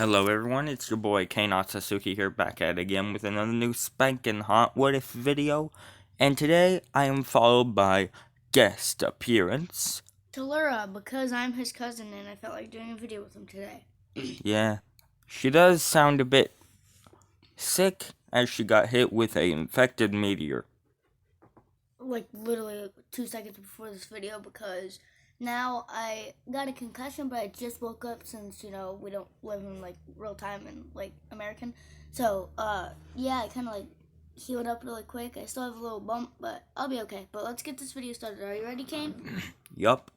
Hello everyone, it's your boy K-Not Sasuke here, back at it again with another new spanking hot What If video. And today I am followed by guest appearance Talura, because I'm his cousin and I felt like doing a video with him today. Yeah, she does sound a bit sick as she got hit with an infected meteor. Like literally 2 seconds before this video, because now I got a concussion, but I just woke up since, we don't live in like real time in like American. So, yeah, I kind of like healed up really quick. I still have a little bump, but I'll be okay. But let's get this video started. Are you ready, Kane? Yup.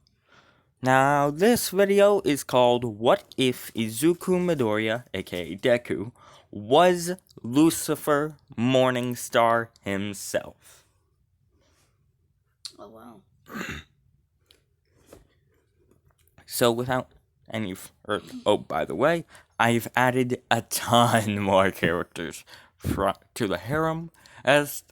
Now, this video is called What If Izuku Midoriya, aka Deku, was Lucifer Morningstar himself? Oh, wow. So without any by the way, I've added a ton more characters to the harem, as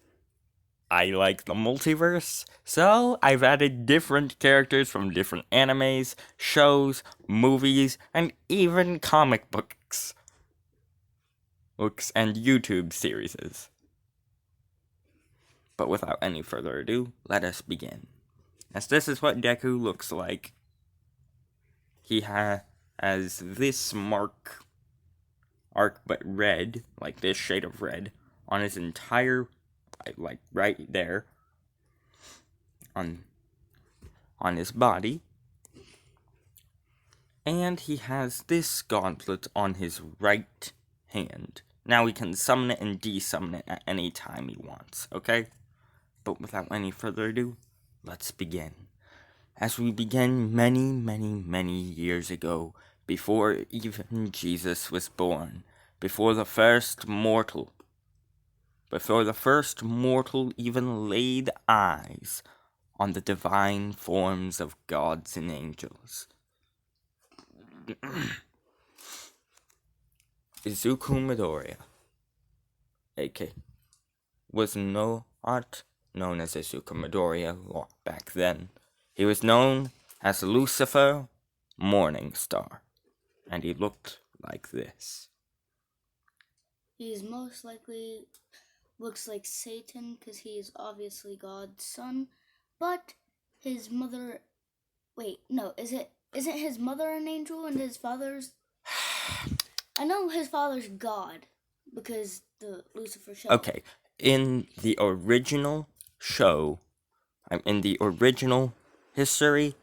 I like the multiverse, so I've added different characters from different animes, shows, movies, and even comic books and YouTube series. But without any further ado, let us begin. As this is what Deku looks like. He has this arc but red, like this shade of red, on his entire, like right there, on his body. And he has this gauntlet on his right hand. Now he can summon it and desummon it at any time he wants, okay? But without any further ado, let's begin. As we begin many years ago, before even Jesus was born, before the first mortal even laid eyes on the divine forms of gods and angels. Izuku Midoriya, aka, was not known as Izuku Midoriya back then. He was known as Lucifer Morningstar, and he looked like this. He's most likely looks like Satan because he is obviously God's son, but his mother. Wait, no, isn't his mother an angel and his father's? I know his father's God because the Lucifer show. Okay, in the original show, in the original history,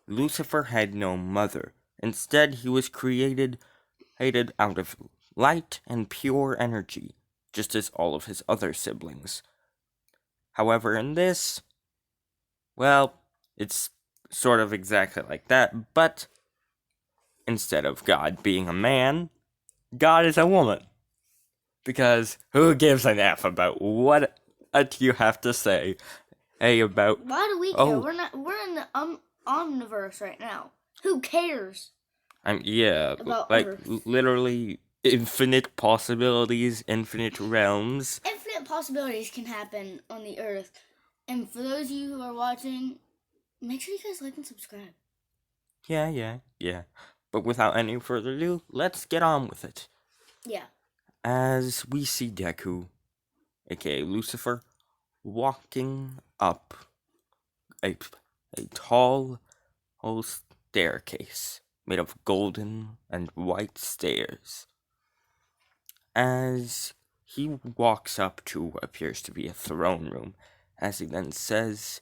Lucifer had no mother. Instead, he was created out of light and pure energy, just as all of his other siblings. However, in this, well, it's sort of exactly like that, but instead of God being a man, God is a woman. Because who gives an F about what you have to say? Hey, about... Why do we care? We're in the omniverse right now. Who cares? Yeah, about like Earth? Literally infinite possibilities, infinite realms. Infinite possibilities can happen on the Earth. And for those of you who are watching, make sure you guys like and subscribe. Yeah. But without any further ado, let's get on with it. Yeah. As we see Deku, aka Lucifer, walking up a tall staircase made of golden and white stairs. As he walks up to what appears to be a throne room, as he then says,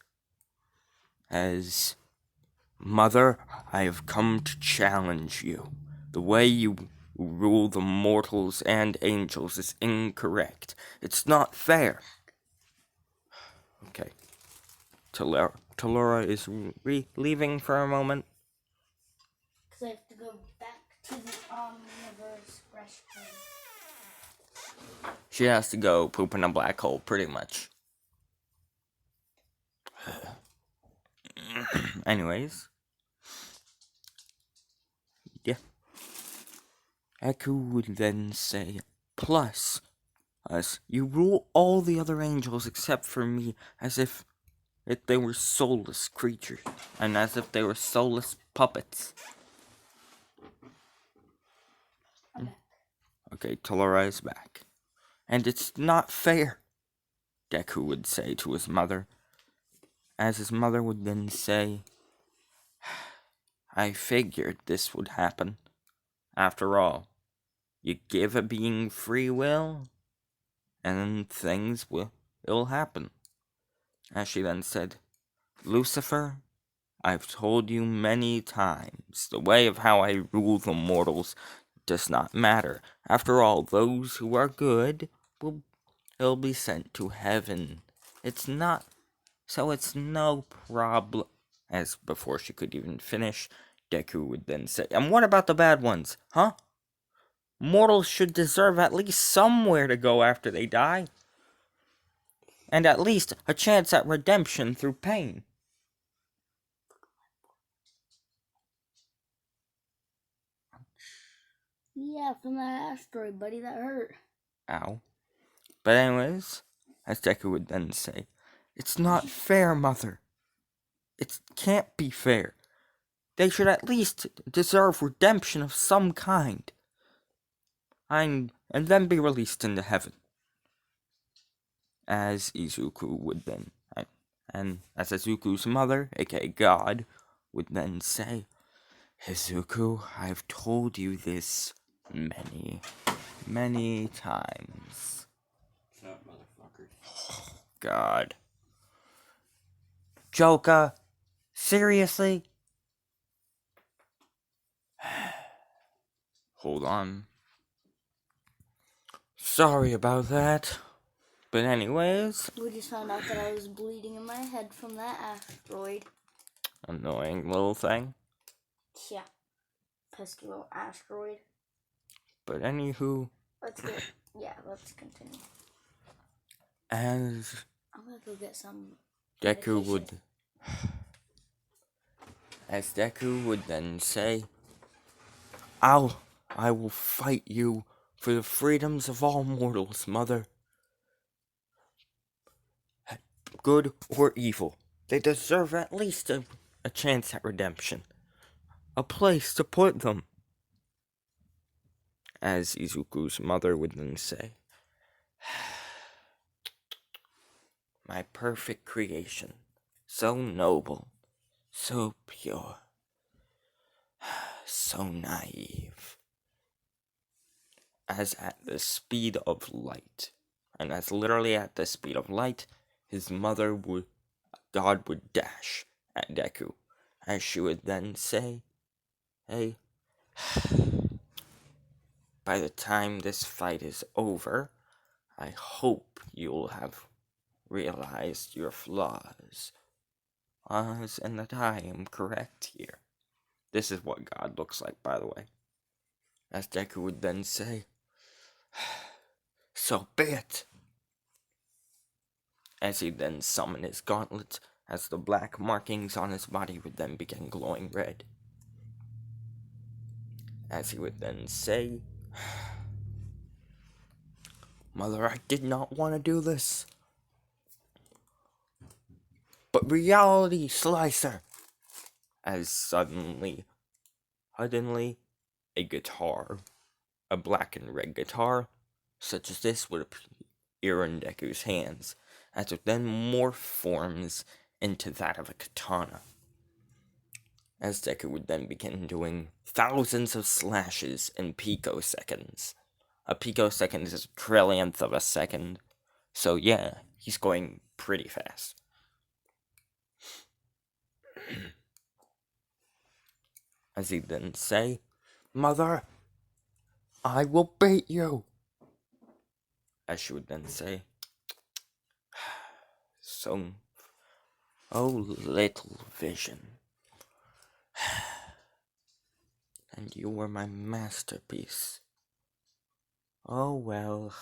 "Mother, I have come to challenge you. The way you rule the mortals and angels is incorrect. It's not fair." Okay. Talura is leaving for a moment. Because I have to go back to the omniverse restroom. She has to go poop in a black hole, pretty much. Anyways. Yeah. Deku would then say, "Plus, you rule all the other angels except for me, as if they were soulless creatures, and as if they were soulless puppets." Okay, till I rise back. And it's not fair, Deku would say to his mother, as his mother would then say, I figured this would happen. After all, you give a being free will, and things will happen. As she then said, Lucifer, I've told you many times, the way of how I rule the mortals does not matter. After all, those who are good will be sent to heaven. It's no problem. As before she could even finish, Deku would then say, and what about the bad ones, huh? Mortals should deserve at least somewhere to go after they die. And at least a chance at redemption through pain. Yeah, from that asteroid, buddy, that hurt. Ow. But anyways, as Deku would then say, it's not fair, Mother. It can't be fair. They should at least deserve redemption of some kind. And then be released into heaven. As Izuku would then, and as Izuku's mother, aka God, would then say, Izuku, I've told you this many, many times. Shut up, motherfucker. God. Joker, seriously? Hold on. Sorry about that. But anyways, We just found out that I was bleeding in my head from that asteroid. annoying little thing. Yeah. Pesky little asteroid. But anywho, Let's continue. as I'm gonna go get some Deku medication. as Deku would then say, I will fight you for the freedoms of all mortals, Mother. Good or evil, they deserve at least a chance at redemption. A place to put them. As Izuku's mother would then say, my perfect creation, so noble, so pure, so naive. As at the speed of light, and as literally at the speed of light, God would dash at Deku, as she would then say, hey, by the time this fight is over, I hope you'll have realized your flaws, and that I am correct here. This is what God looks like, by the way. As Deku would then say, so be it. As he then summoned his gauntlets, as the black markings on his body would then begin glowing red. As he would then say, Mother, I did not want to do this. But reality slicer. As suddenly, a guitar, a black and red guitar, such as this would appear in Deku's hands, as it then forms into that of a katana. As Deku would then begin doing thousands of slashes in picoseconds. A picosecond is a trillionth of a second, so yeah, he's going pretty fast. As he'd then say, Mother, I will beat you. As she would then say, oh little vision. And you were my masterpiece. Oh well,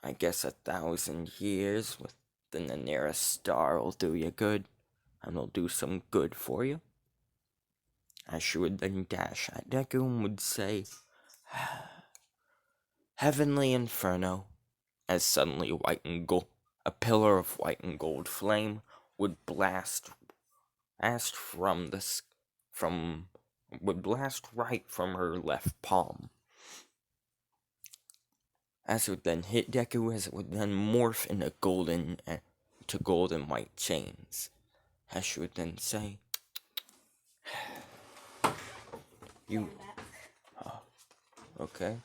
I guess 1,000 years within the nearest star will do you good, and will do some good for you. As she would then dash at Deku and would say, Heavenly Inferno, as suddenly a pillar of white and gold flame would blast right from her left palm. as it would then hit Deku, as it would then morph into golden white chains. As she would then say, "You, okay?"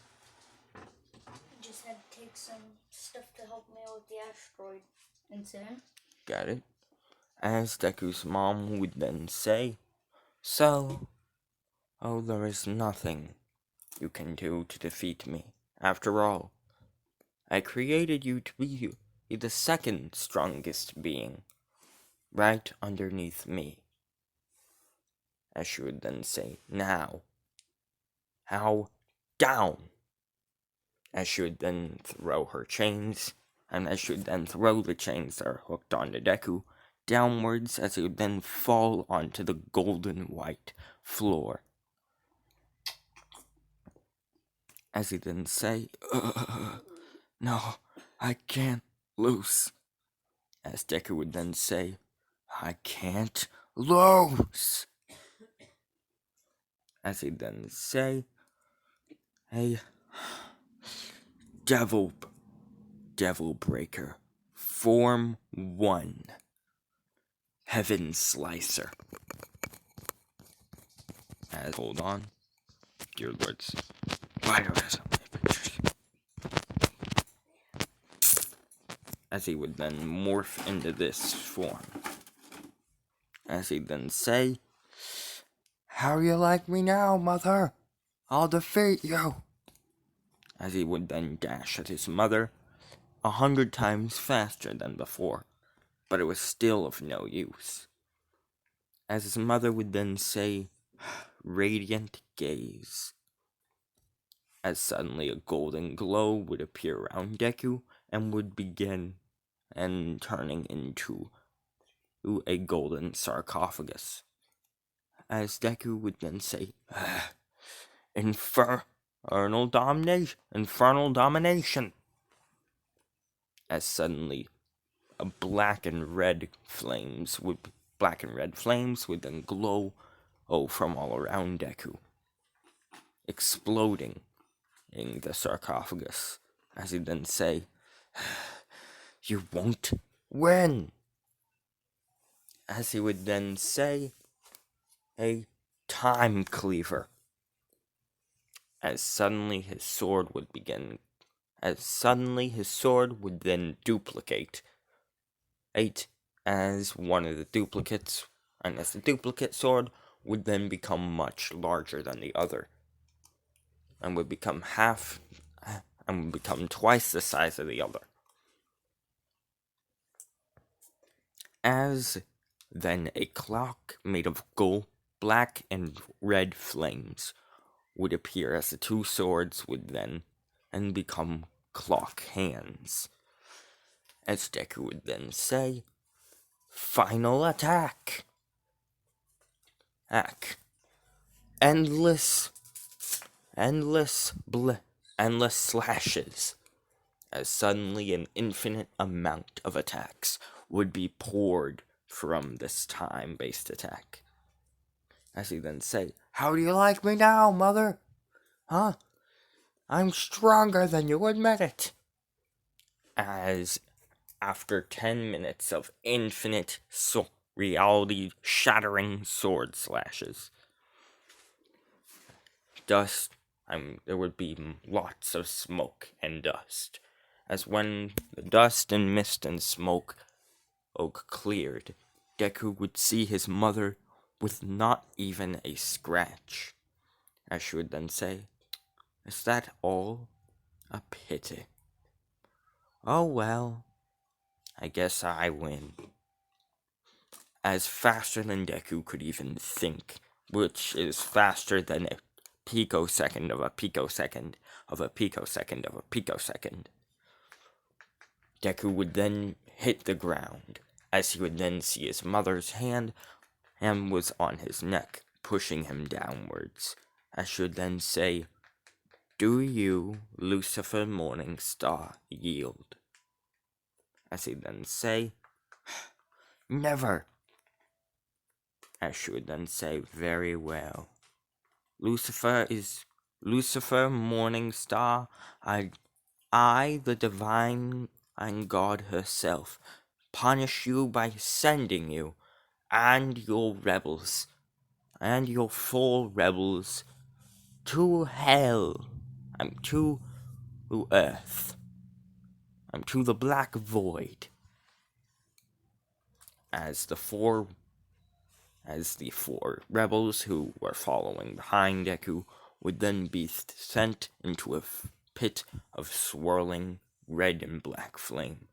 Just had to take some stuff to help me with the asteroid incident. Got it. As Deku's mom would then say, "So, there is nothing you can do to defeat me. After all, I created you to be the second strongest being, right underneath me." As she would then say, "Now, how down?" As she would then throw her chains, and as she would then throw the chains that are hooked onto Deku downwards, as he would then fall onto the golden white floor. As he then say, "No, I can't lose." As Deku would then say, "I can't lose." As he'd then say, "Hey, Devil Breaker, Form 1, Heaven Slicer." As, hold on, dear lords, why do I have so many pictures? As he would then morph into this form. As he'd then say, "How you like me now, mother? I'll defeat you." As he would then dash at his mother 100 times faster than before, but it was still of no use. As his mother would then say, "Radiant gaze." As suddenly a golden glow would appear around Deku and would begin turning into a golden sarcophagus. As Deku would then say, "Infernal domination." As suddenly black and red flames would then glow from all around Deku, exploding in the sarcophagus. As he'd then say, "You won't win." As he would then say, "A time cleaver." As suddenly his sword would then duplicate as one of the duplicates, and as the duplicate sword would then become much larger than the other, and would become twice the size of the other. As then a clock made of gold, black, and red flames would appear as the two swords would then become clock hands. As Deku would then say, "Final attack." Endless slashes. As suddenly an infinite amount of attacks would be poured from this time-based attack. As he then say, "How do you like me now, mother? Huh? I'm stronger than you admit it." As after 10 minutes of infinite reality-shattering sword slashes, there would be lots of smoke and dust. As when the dust and mist and smoke cleared, Deku would see his mother with not even a scratch. As she would then say, "Is that all? A pity. Oh well, I guess I win." As faster than Deku could even think, which is faster than a picosecond of a picosecond of a picosecond of a picosecond, Deku would then hit the ground, as he would then see his mother's hand was on his neck, pushing him downwards, as she would then say, "Do you, Lucifer Morning Star, yield?" As he'd then say, "Never." As she would then say, "Very well. Lucifer Morning Star, I I, the divine and God herself, punish you by sending you and your rebels and your 4 rebels to hell. To earth. To the black void. As the four rebels who were following behind Deku would then be sent into a pit of swirling red and black flame.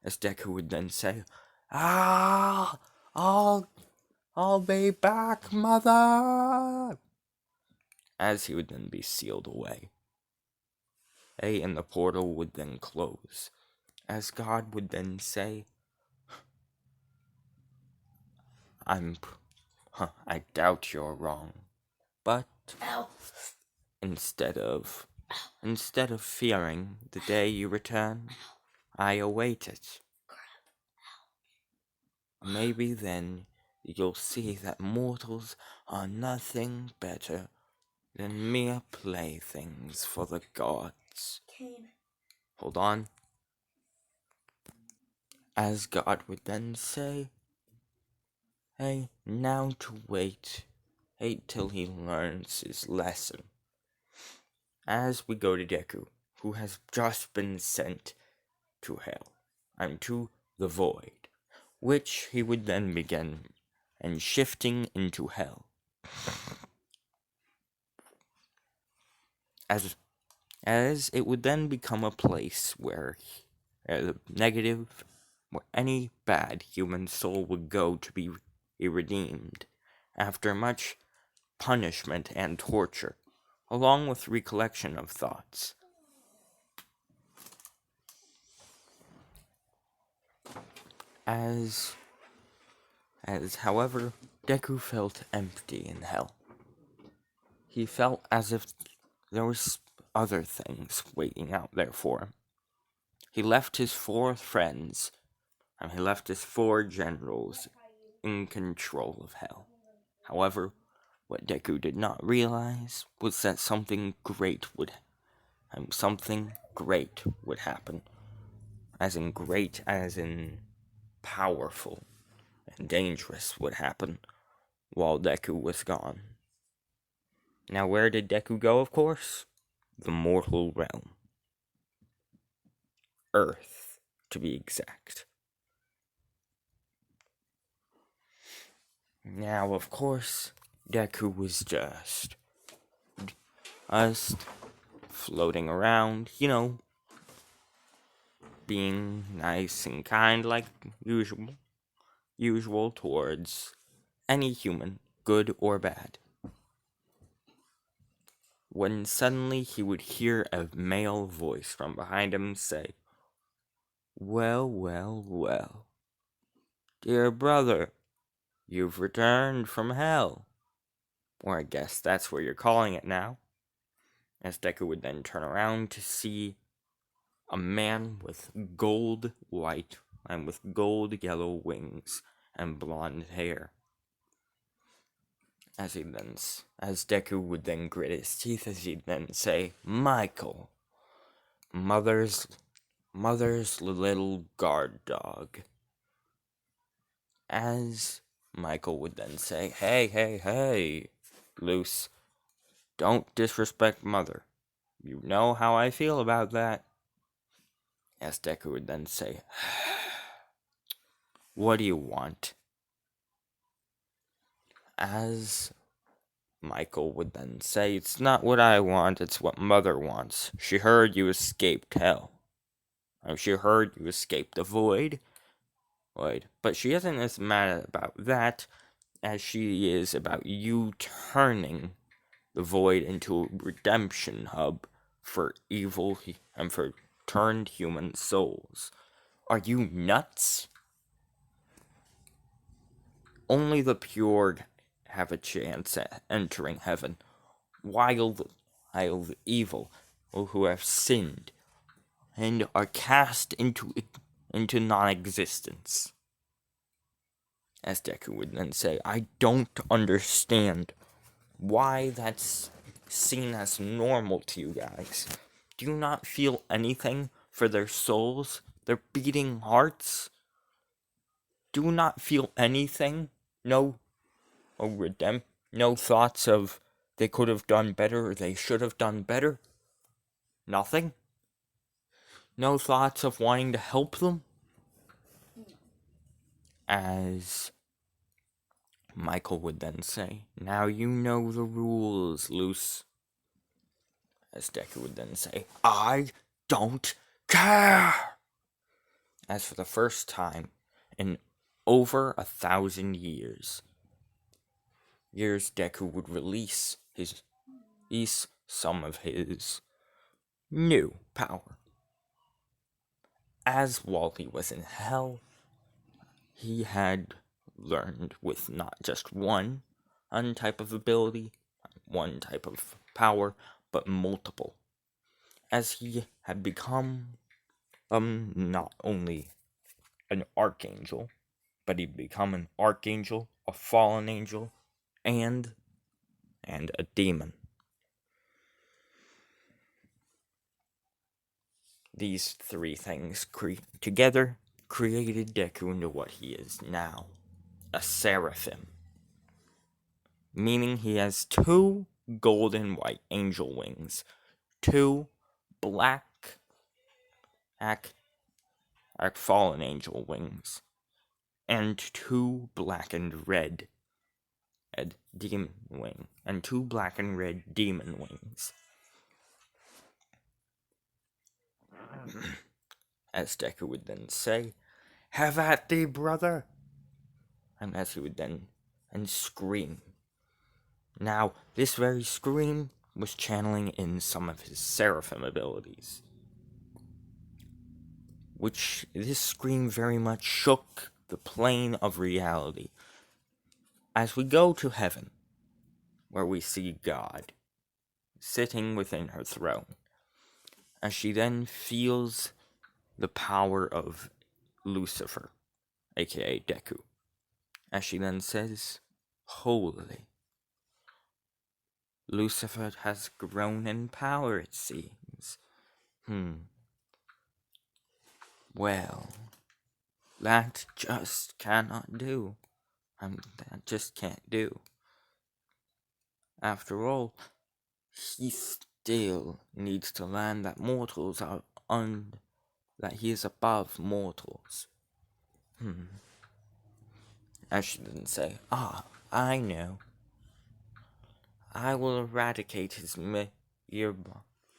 As Deku would then say, "Ah, I'll be back, mother!" As he would then be sealed away. And the portal would then close. As God would then say, I doubt you're wrong. But Ow. instead of fearing the day you return, I await it. Maybe then you'll see that mortals are nothing better than mere playthings for the gods. Cane. Hold on. As God would then say, hey, now to wait till he learns his lesson. As we go to Deku, who has just been sent to hell, and to the void, which he would then begin and shifting into hell. As it would then become a place where negative, where any bad human soul would go to be redeemed, after much punishment and torture, along with recollection of thoughts. As however, Deku felt empty in hell. He felt as if there was other things waiting out there for him. He left his 4 friends, and he left his 4 generals in control of hell. However, what Deku did not realize was that something great would happen. As in powerful and dangerous would happen while Deku was gone. Now, where did Deku go, of course? The mortal realm. Earth, to be exact. Now, of course, Deku was just floating around, being nice and kind like usual towards any human, good or bad. When suddenly he would hear a male voice from behind him say, "Well, well, well. Dear brother, you've returned from hell." Or I guess that's what you're calling it now. As Deku would then turn around to see a man with gold white and with gold yellow wings and blonde hair. As Deku would then grit his teeth as he'd then say, "Michael, mother's little guard dog." As Michael would then say, hey, Luce, don't disrespect mother. You know how I feel about that." As Deku would then say, "What do you want?" As Michael would then say, "It's not what I want, it's what mother wants. She heard you escaped hell. She heard you escaped the void. But she isn't as mad about that as she is about you turning the void into a redemption hub for evil and for turned human souls. Are you nuts? Only the pure have a chance at entering heaven, while the evil who have sinned and are cast into non-existence." As Deku would then say, "I don't understand why that's seen as normal to you guys. Do you not feel anything for their souls, their beating hearts? Do you not feel anything? No no thoughts of they could have done better or they should have done better? Nothing? No thoughts of wanting to help them? As Michael would then say, now you know the rules, Luce. As Deku would then say, I don't care! As for the first time in over 1,000 years, Deku would release some of his new power. As Wally was in hell, he had learned with not just one type of ability, one type of power, but multiple. As he had become not only an archangel, but he'd become an archangel, a fallen angel, and a demon. These three things together created Deku into what he is now, a seraphim. Meaning he has 2 golden white angel wings, 2 black fallen angel wings, and 2 black and red demon wing, and 2 black and red demon wings. As Deku would then say, have at thee, brother! And as he would then scream. Now, this very scream was channeling in some of his seraphim abilities, which this scream very much shook the plane of reality. As we go to heaven, where we see God sitting within her throne, as she then feels the power of Lucifer, aka Deku, as she then says, holy. Lucifer has grown in power, it seems. Well, that just cannot do. That just can't do. After all, he still needs to learn that mortals are that he is above mortals. As she didn't say, I know. I will eradicate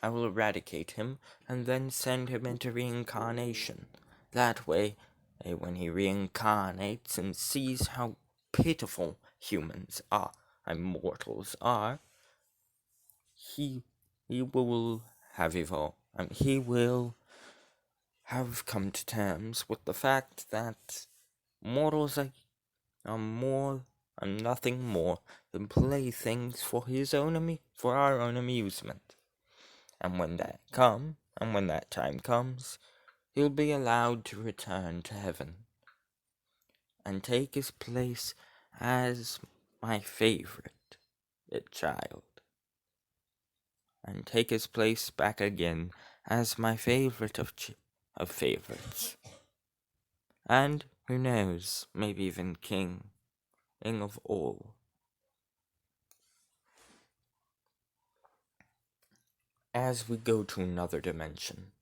I will eradicate him and then send him into reincarnation. That way, when he reincarnates and sees how pitiful humans are and mortals are, he will have evolved. He will have come to terms with the fact that mortals are nothing more than playthings for our own amusement. And when that time comes, he'll be allowed to return to heaven and take his place as my favorite child. And take his place back again as my favorite of favorites. And, who knows, maybe even king of all. As we go to another dimension,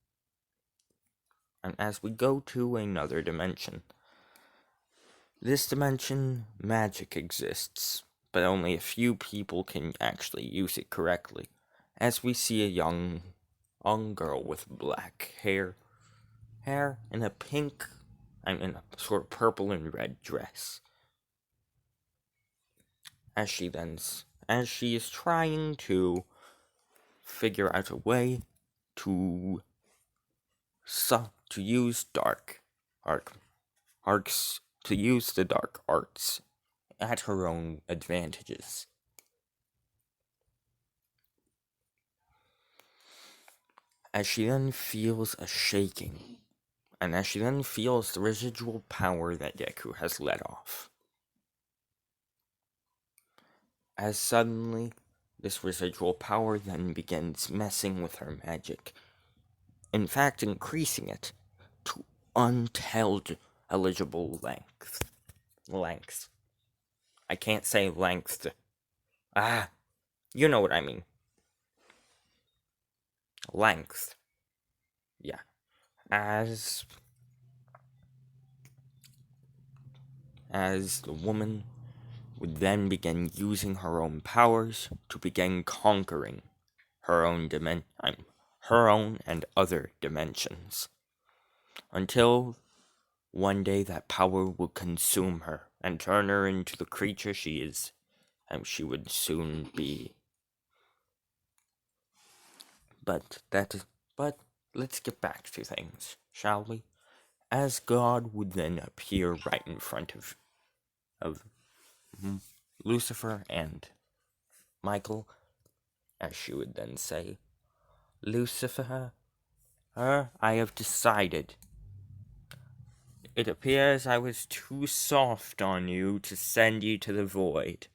this dimension, magic exists, but only a few people can actually use it correctly. As we see a young girl with black hair in a pink, in a sort of purple and red dress. As she is trying to figure out a way to use the dark arts at her own advantages. As she then feels a shaking, and as she then feels the residual power that Deku has let off. As suddenly, this residual power then begins messing with her magic, in fact increasing it to unintelligible lengths. I can't say length. You know what I mean. Length. Yeah. As the woman would then begin using her own powers to begin conquering her own and other dimensions, until one day that power would consume her and turn her into the creature she is, and she would soon be. But let's get back to things, shall we? As God would then appear right in front of Lucifer and Michael, as she would then say, "Lucifer, I have decided. It appears I was too soft on you to send you to the void.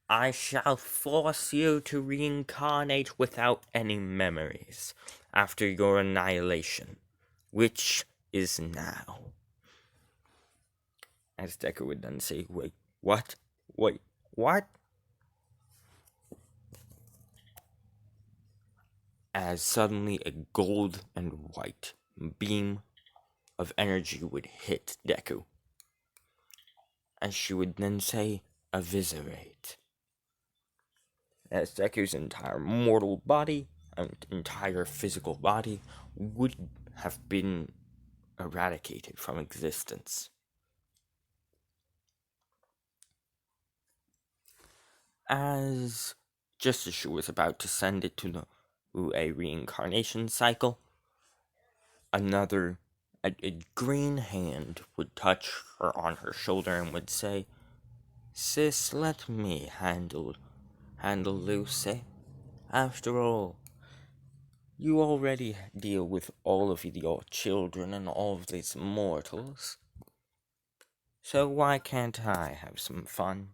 I shall force you to reincarnate without any memories after your annihilation, which is now." As Deku would then say, "Wait, what? Wait, what?" As suddenly a gold and white beam of energy would hit Deku. As she would then say, "Eviscerate." As Deku's entire mortal body and entire physical body would have been eradicated from existence. Just as she was about to send it to a reincarnation cycle, a green hand would touch her on her shoulder and would say, "Sis, let me handle Lucy. After all, you already deal with all of your children and all of these mortals. So why can't I have some fun?"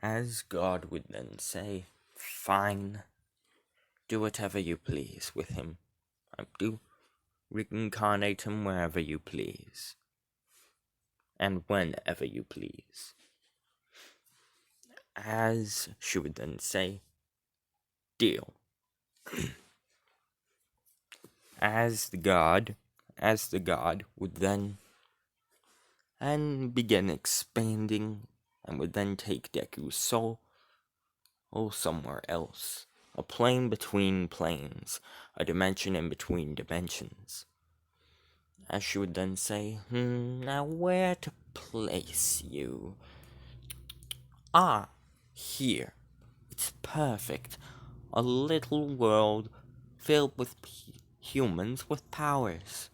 As God would then say, "Fine. Do whatever you please with him. Do reincarnate him wherever you please. And whenever you please." As she would then say, "Deal." As the god would then begin expanding and would then take Deku's soul somewhere else. A plane between planes, a dimension in between dimensions. As she would then say, "Now where to place you?" Here. It's perfect. A little world filled with humans with powers.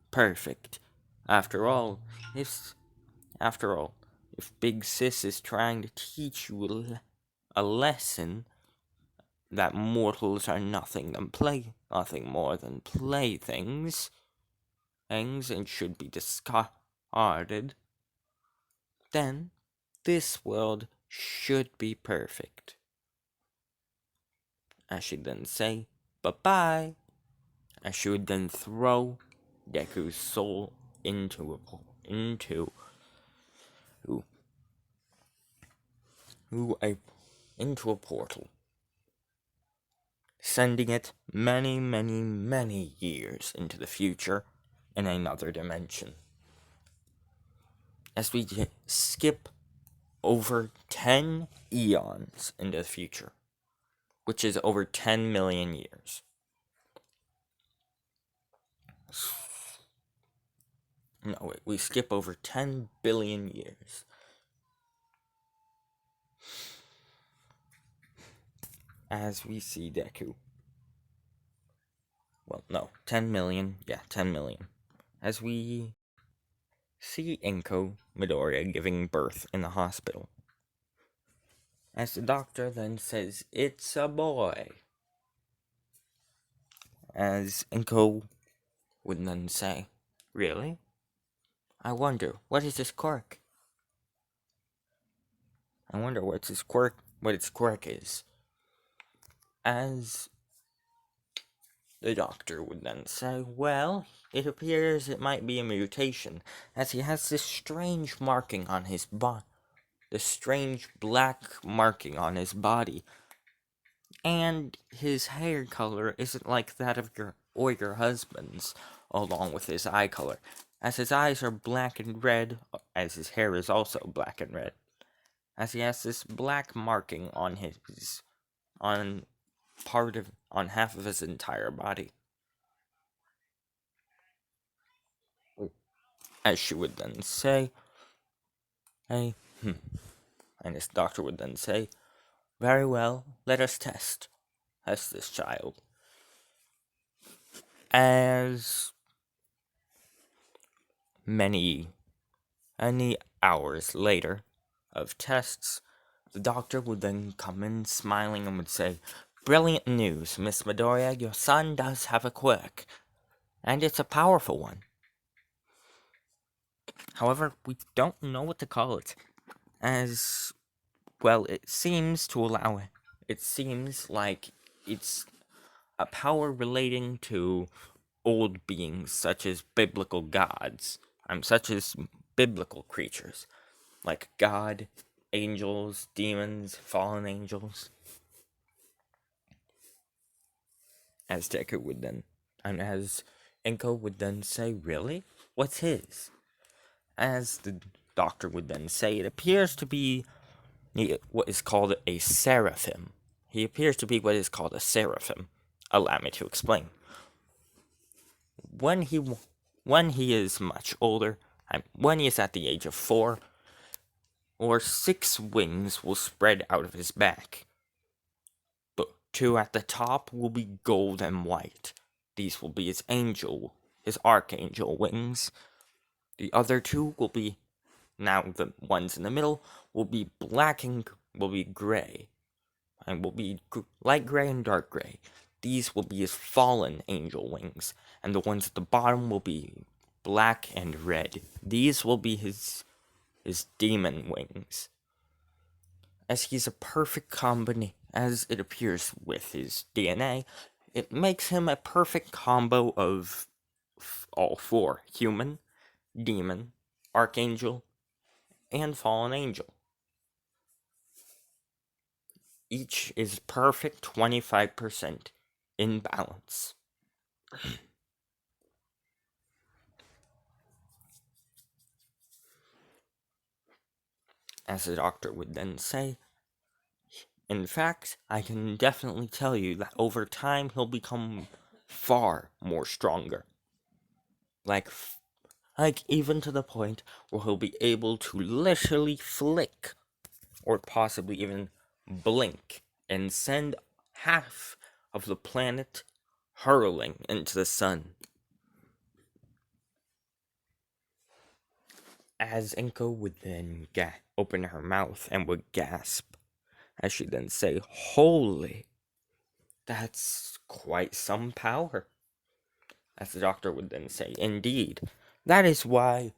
Perfect. After all, if Big Sis is trying to teach you a lesson that mortals are nothing more than playthings, and should be discarded, then this world should be perfect. As she'd then say, "Bye-bye," as she would then throw Deku's soul into a portal, sending it many, many, many years into the future in another dimension. As we skip over 10 eons into the future, which is over 10 million years. No, wait, we skip over 10 billion years. As we see Deku. Well, no, 10 million. Yeah, 10 million. As we see Inko Midoriya giving birth in the hospital. As the doctor then says, "It's a boy." As Inko would then say, "Really? I wonder, what is his quirk? I wonder what its quirk is." As the doctor would then say, well, it appears it might be a mutation, as he has this strange marking on his body. This strange black marking on his body. And his hair color isn't like that of your husband's, along with his eye color, as his eyes are black and red, as his hair is also black and red, as he has this black marking on on half of his entire body. As she would then say, and his doctor would then say, very well, let us test this child. As many hours later of tests, the doctor would then come in smiling and would say, brilliant news, Miss Midoriya, your son does have a quirk, and it's a powerful one. However, we don't know what to call it, as, well, it seems like it's a power relating to old beings, such as biblical gods, such as biblical creatures, like God, angels, demons, fallen angels. As Deku would then, and as Inko would then say, really? What's his? As the doctor would then say, it appears to be what is called a seraphim. He appears to be what is called a seraphim. Allow me to explain. When he is much older, when he is at the age of 4, or 6 wings will spread out of his back. The 2 at the top will be gold and white. These will be his archangel wings. The other 2 will be, now the ones in the middle, will be gray. And will be light gray and dark gray. These will be his fallen angel wings. And the ones at the bottom will be black and red. These will be his demon wings. As he's a perfect combination, as it appears with his DNA, it makes him a perfect combo of all 4: human, demon, archangel, and fallen angel. Each is perfect 25% in balance. As the doctor would then say, in fact, I can definitely tell you that over time he'll become far more stronger. Like even to the point where he'll be able to literally flick, or possibly even blink, and send half of the planet hurling into the sun. As Inko would then open her mouth and would gasp, as she then say, holy, that's quite some power. As the doctor would then say, indeed, that is why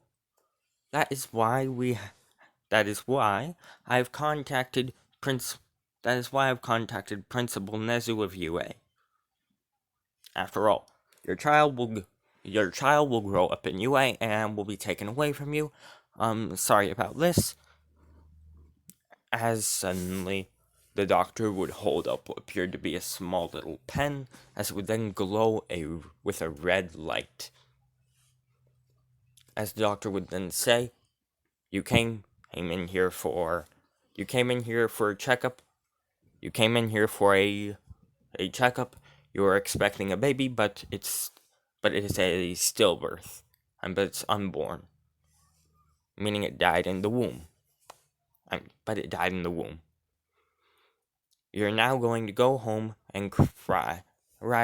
I've contacted Principal Nezu of UA. After all, your child will grow up in UA and will be taken away from you. Sorry about this. As suddenly, the doctor would hold up what appeared to be a small little pen, as it would then glow with a red light. As the doctor would then say, you came in here for a checkup. You came in here for a checkup. You were expecting a baby, but it is a stillbirth, but it's unborn, meaning it died in the womb. But it died in the womb. You're now going to go home and cry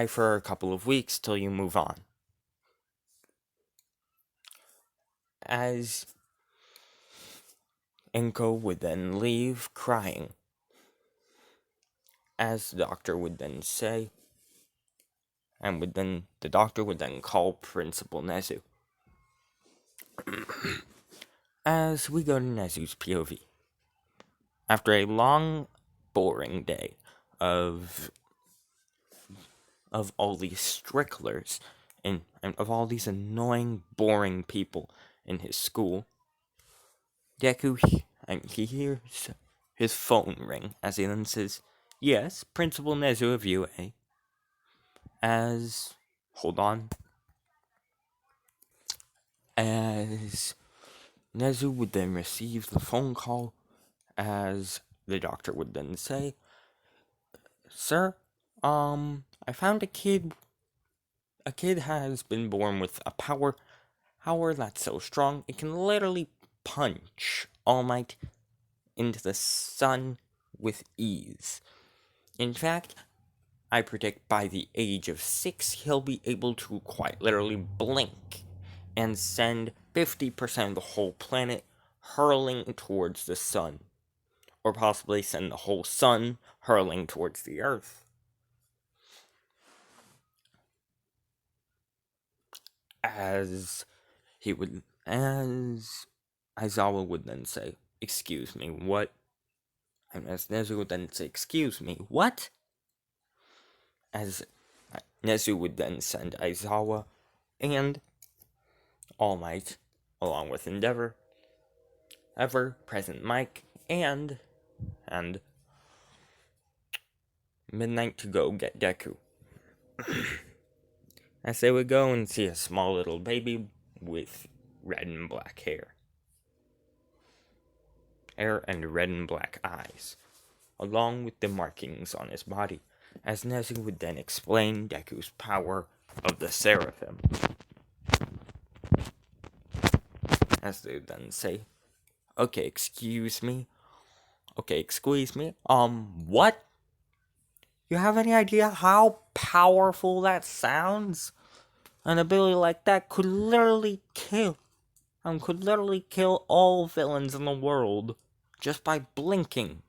for a couple of weeks till you move on. As Inko would then leave crying. As the doctor would then say, the doctor would then call Principal Nezu. As we go to Nezu's POV. After a long, boring day of of all these stricklers and of all these annoying, boring people in his school, Deku, he hears his phone ring as he then says, "Yes, Principal Nezu of UA." Hold on. As Nezu would then receive the phone call, as the doctor would then say, "Sir, I found a kid. A kid has been born with a power that's so strong it can literally punch All Might into the sun with ease. In fact, I predict by the age of 6, he'll be able to quite literally blink and send 50% of the whole planet hurling towards the sun. Or possibly send the whole sun hurling towards the earth." As Aizawa would then say, "Excuse me, what?" And as Nezu would then say, "Excuse me, what?" As Nezu would then send Aizawa and All Might, along with Endeavor, Ever-Present Mike, and Midnight to go get Deku. As they would go and see a small little baby with red and black hair and red and black eyes, along with the markings on his body, as Nezu would then explain Deku's power of the Seraphim. As they would then say, "Okay, excuse me. What? You have any idea how powerful that sounds? An ability like that could literally kill all villains in the world just by blinking."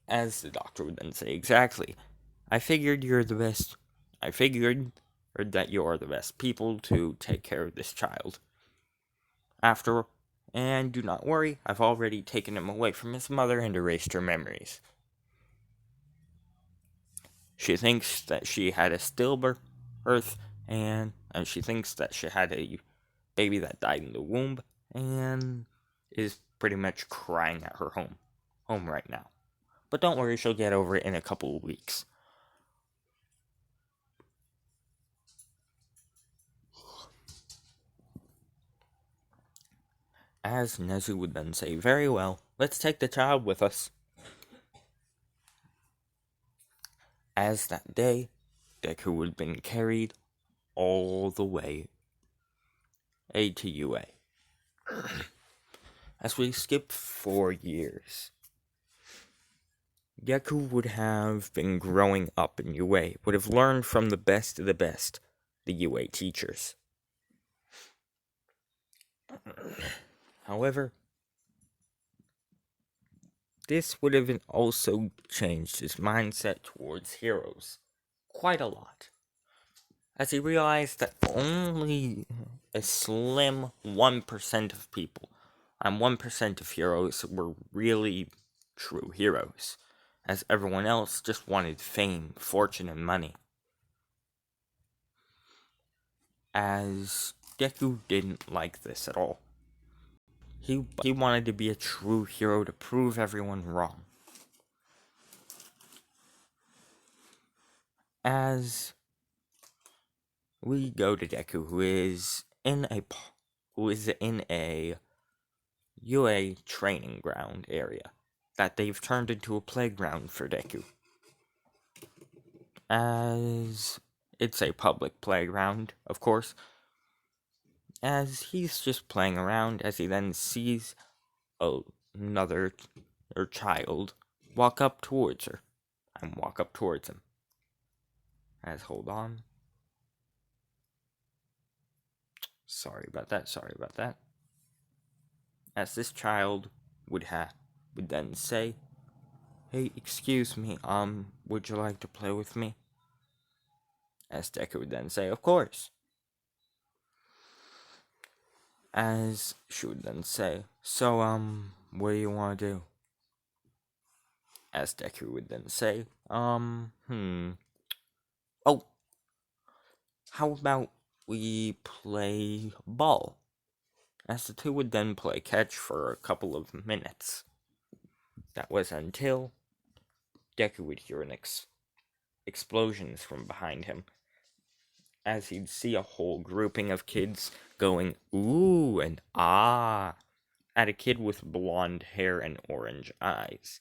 As the doctor would then say, "Exactly. I figured that you're the best people to take care of this child. And do not worry, I've already taken him away from his mother and erased her memories. She thinks that she had a stillbirth, and she thinks that she had a baby that died in the womb, and is pretty much crying at her home right now. But don't worry, she'll get over it in a couple of weeks." As Nezu would then say, "Very well, let's take the child with us." As that day, Deku would have been carried all the way to UA. As we skip 4 years, Deku would have been growing up in UA, would have learned from the best of the best, the UA teachers. However, this would have also changed his mindset towards heroes quite a lot, as he realized that only a slim 1% of people and 1% of heroes were really true heroes, as everyone else just wanted fame, fortune, and money. As Deku didn't like this at all. He wanted to be a true hero to prove everyone wrong. As we go to Deku, who is in a UA training ground area that they've turned into a playground for Deku. As it's a public playground, of course. As he's just playing around, as he then sees another child walk up towards her and walk up towards him. Hold on. Sorry about that. As this child would then say, "Hey, excuse me, would you like to play with me?" As Deku would then say, "Of course." As she would then say, "So, what do you want to do?" As Deku would then say, Oh, how about we play ball? As the two would then play catch for a couple of minutes. That was until Deku would hear explosions from behind him, as he'd see a whole grouping of kids going ooh and ah at a kid with blonde hair and orange eyes.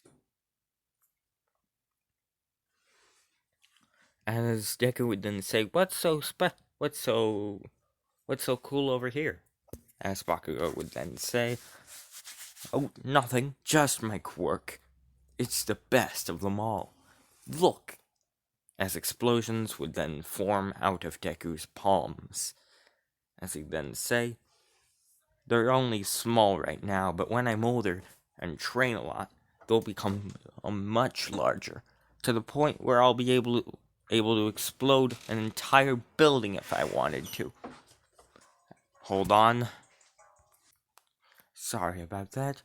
As Deku would then say, what's so cool over here? As Bakugo would then say, oh, nothing, just my quirk. It's the best of them all. Look! As explosions would then form out of Deku's palms. As he'd then say, they're only small right now, but when I'm older and train a lot, they'll become much larger, to the point where I'll be able to explode an entire building if I wanted to. Hold on. Sorry about that.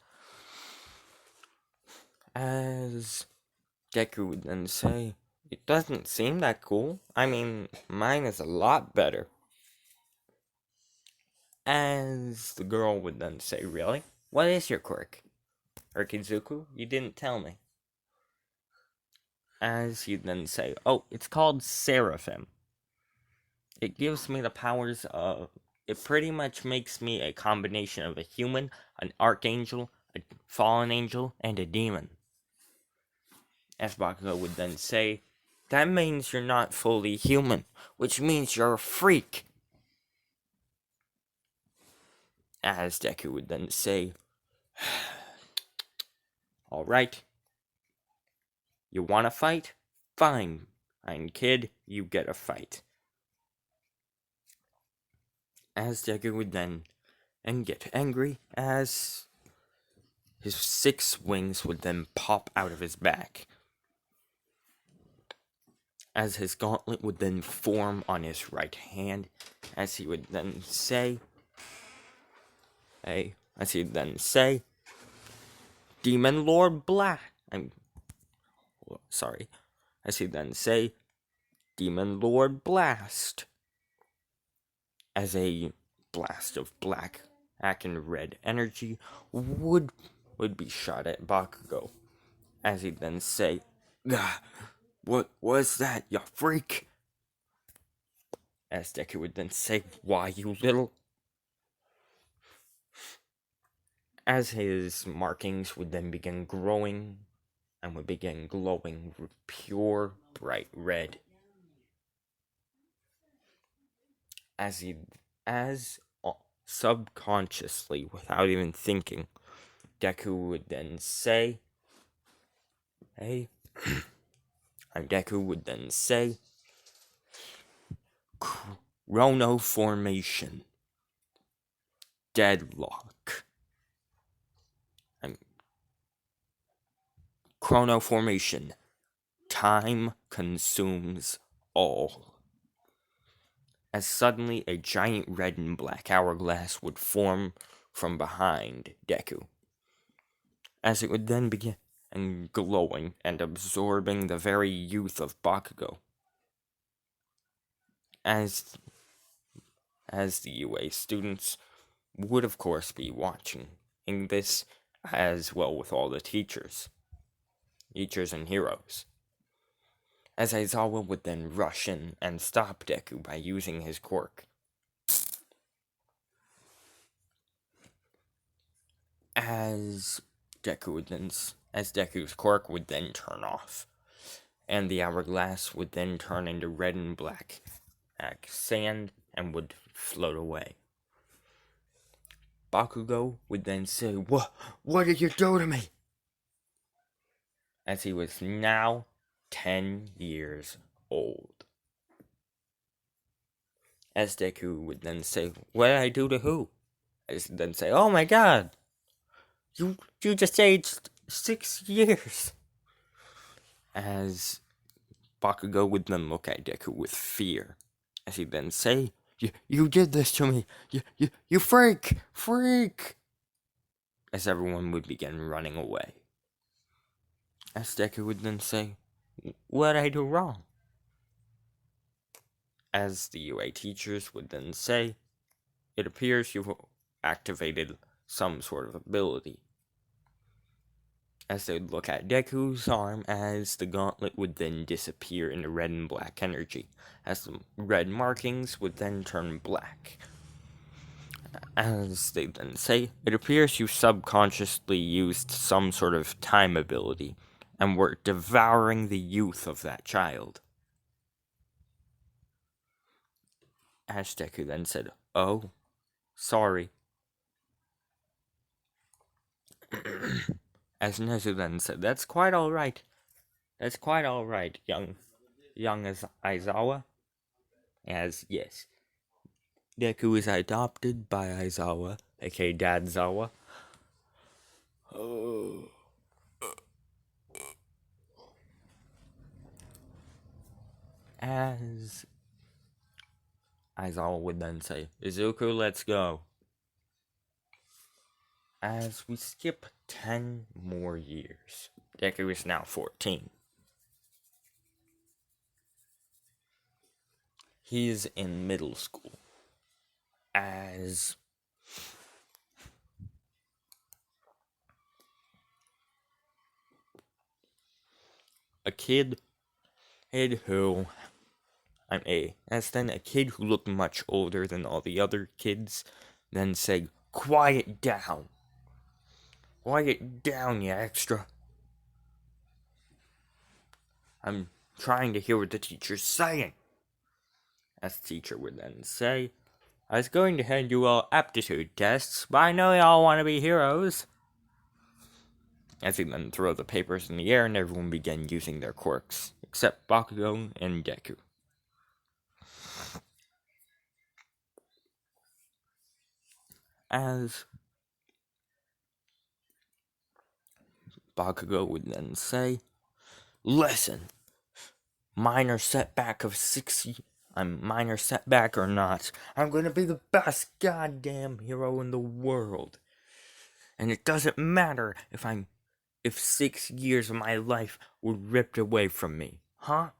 As Deku would then say, it doesn't seem that cool. I mean, mine is a lot better. As the girl would then say, really? What is your quirk? Urkizuku, you didn't tell me. As he'd then say, oh, it's called Seraphim. It gives me the powers of... It pretty much makes me a combination of a human, an archangel, a fallen angel, and a demon. As Bakugo would then say, that means you're not fully human, which means you're a freak. As Deku would then say, alright, you wanna fight? Fine, I'm kid, you get a fight. As Deku would then get angry, as his 6 wings would then pop out of his back. As his gauntlet would then form on his right hand, as he would then say, Demon Lord Black. As he then say, Demon Lord Blast. As a blast of black and red energy would be shot at Bakugo. As he'd then say, what was that, you freak? As Deku would then say, why, you little... As his markings would then begin growing and would begin glowing pure bright red. As subconsciously, without even thinking, Deku would then say, and Deku would then say, Chrono Formation, Deadlock. Chrono Formation, Time Consumes All. As suddenly a giant red and black hourglass would form from behind Deku. As it would then begin glowing and absorbing the very youth of Bakugo. As the UA students would of course be watching in this, as well with all the teachers and heroes. As Aizawa would then rush in and stop Deku by using his quirk. As Deku's quirk would then turn off, and the hourglass would then turn into red and black sand and would float away. Bakugo would then say, What did you do to me? As he was now 10 years old. As Deku would then say, what did I do to who? As then say, oh my god, you just aged 6 years. As Bakugo would then look at Deku with fear. As he'd then say, you did this to me, you freak! As everyone would begin running away. As Deku would then say, "What'd I do wrong?" As the UA teachers would then say, "It appears you've activated some sort of ability." As they'd look at Deku's arm, as the gauntlet would then disappear into red and black energy, as the red markings would then turn black. As they then say, "It appears you subconsciously used some sort of time ability, and were devouring the youth of that child." As Deku then said, "Oh, sorry." As Nezu then said, "That's quite alright. That's quite alright, young as Aizawa." As, yes, Deku is adopted by Aizawa, aka Dadzawa. As Aizawa would then say, "Izuku, let's go." As we skip 10 more years, Deku is now 14. He is in middle school. As a kid who as then a kid who looked much older than all the other kids then said, "Quiet down. Quiet down, you extra. I'm trying to hear what the teacher's saying." As the teacher would then say, "I was going to hand you all aptitude tests, but I know y'all want to be heroes." As he then throw the papers in the air and everyone began using their quirks, except Bakugo and Deku. As Bakugo would then say, "Listen, minor setback or not, I'm gonna be the best goddamn hero in the world. And it doesn't matter if 6 years of my life were ripped away from me, huh?"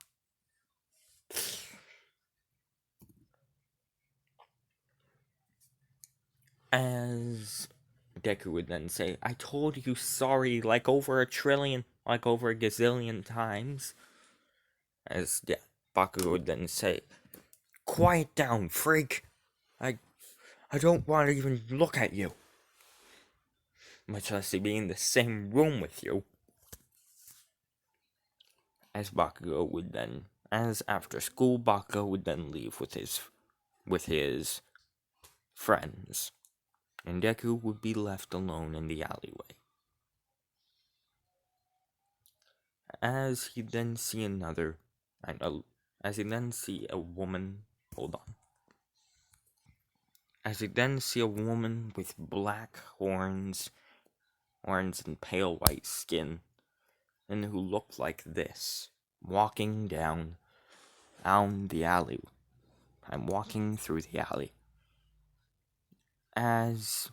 As Deku would then say, "I told you sorry like over a gazillion times." As Bakugo would then say, "Quiet down, freak. I don't want to even look at you, much less to be in the same room with you." As after school, Bakugo would then leave with his friends, and Deku would be left alone in the alleyway. As he then see a woman, As he then see a woman with black horns and pale white skin, and who looked like this, walking down the alley. I'm walking through the alley. As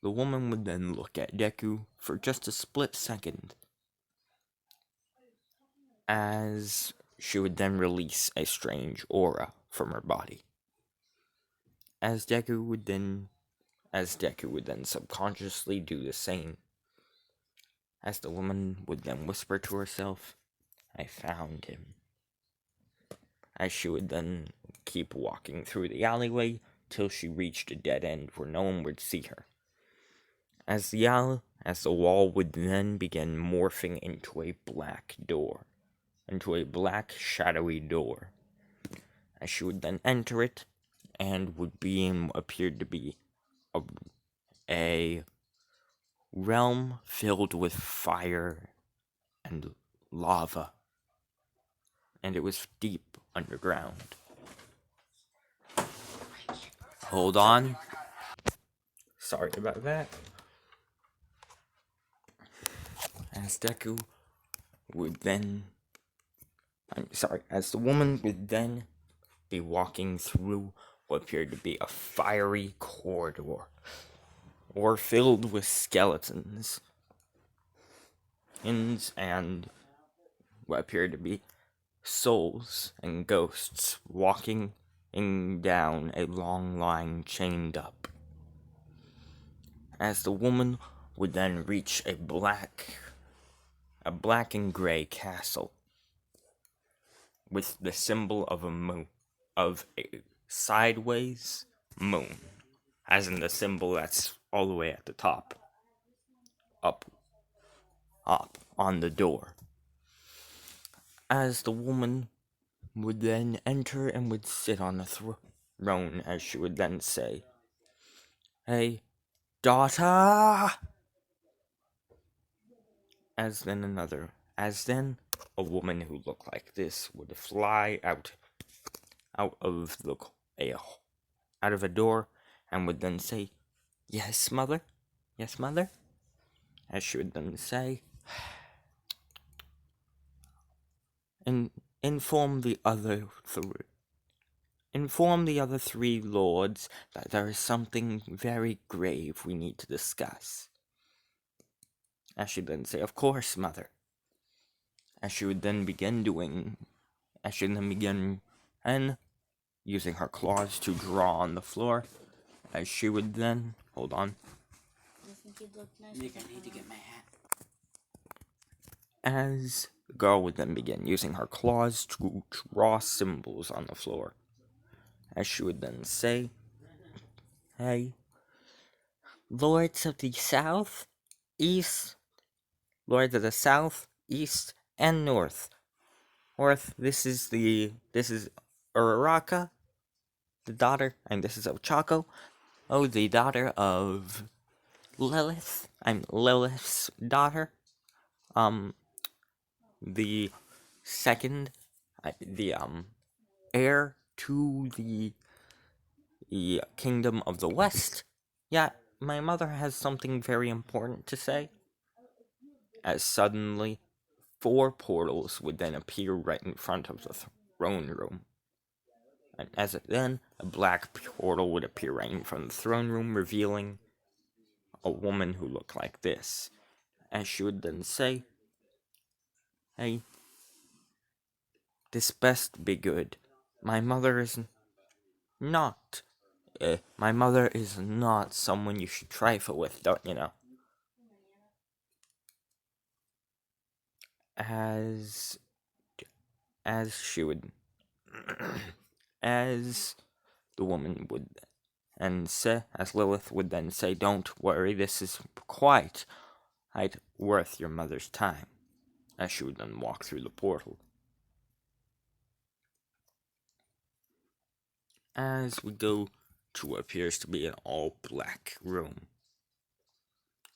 the woman would then look at Deku for just a split second, as she would then release a strange aura from her body. As Deku would then subconsciously do the same. As the woman would then whisper to herself, "I found him." As she would then keep walking through the alleyway till she reached a dead end where no one would see her. As the wall would then begin morphing into a black shadowy door. As she would then enter it, and would be in what appeared to be a realm filled with fire and lava, and it was deep underground. Hold on. Sorry about that. As the woman would then be walking through what appeared to be a fiery corridor, or filled with skeletons. and what appeared to be souls and ghosts walking down a long line chained up. As the woman would then reach a black and gray castle with the symbol of a sideways moon, as in the symbol that's all the way at the top, up on the door. As the woman would then enter and would sit on the throne, as she would then say, "Hey, daughter!" As then a woman who looked like this would fly out of a door and would then say, "Yes, mother? Yes, mother?" As she would then say, and inform the other three lords that there is something very grave we need to discuss. As she would then say, "Of course, mother." As she would then begin and using her claws to draw on the floor. As she would then, hold on. I think you'd look nice. Nick, I need to get my hat. As the girl would then begin using her claws to draw symbols on the floor. As she would then say, "Hey, lords of the south, east, and north. This is Uraraka, the daughter, and this is Ochako. Oh, the daughter of Lilith. I'm Lilith's daughter. The second, the heir to the kingdom of the west. Yeah, my mother has something very important to say." As suddenly 4 portals would then appear right in front of the throne room. And then a black portal would appear right in front of the throne room, revealing a woman who looked like this. As she would then say, "Hey, this best be good. My mother is not someone you should trifle with, don't you know?" As she would, as the woman would, as Lilith would then say, "Don't worry, this is quite worth your mother's time." As she would then walk through the portal. As we go to what appears to be an all-black room.